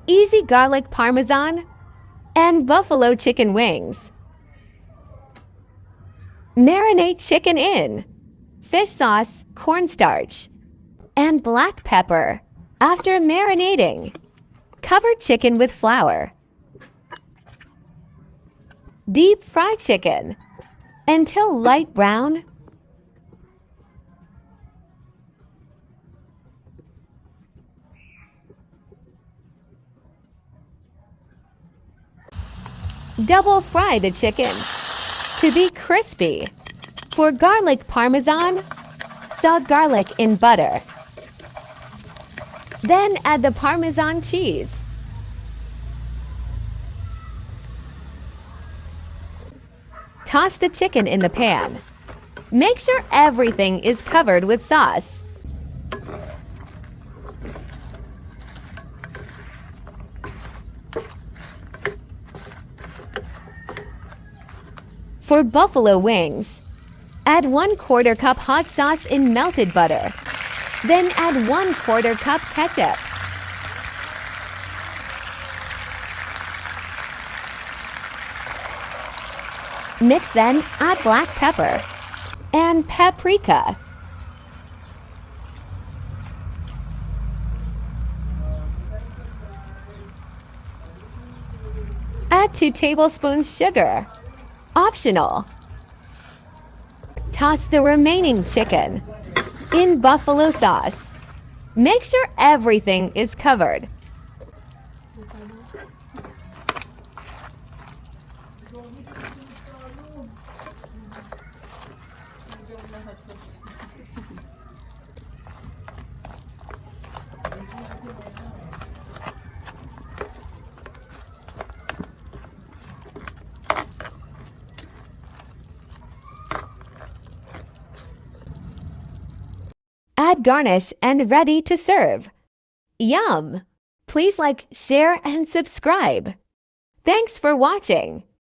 easy garlic parmesan, and buffalo chicken wings. Marinate chicken in fish sauce, cornstarch, and black pepper. After marinating, cover chicken with flour. Deep fry chicken until light brown. Double fry the chicken to be crispy. For garlic parmesan, salt garlic in butter. Then add the Parmesan cheese. Toss the chicken in the pan. Make sure everything is covered with sauce. For buffalo wings, add 1/4 cup hot sauce in melted butter. Then add 1/4 cup ketchup. Mix, then add black pepper and paprika. Add 2 tablespoons sugar. Optional. Toss the remaining chicken in buffalo sauce. Make sure everything is covered. Add garnish and ready to serve. Yum! Please like, share, and subscribe. Thanks for watching.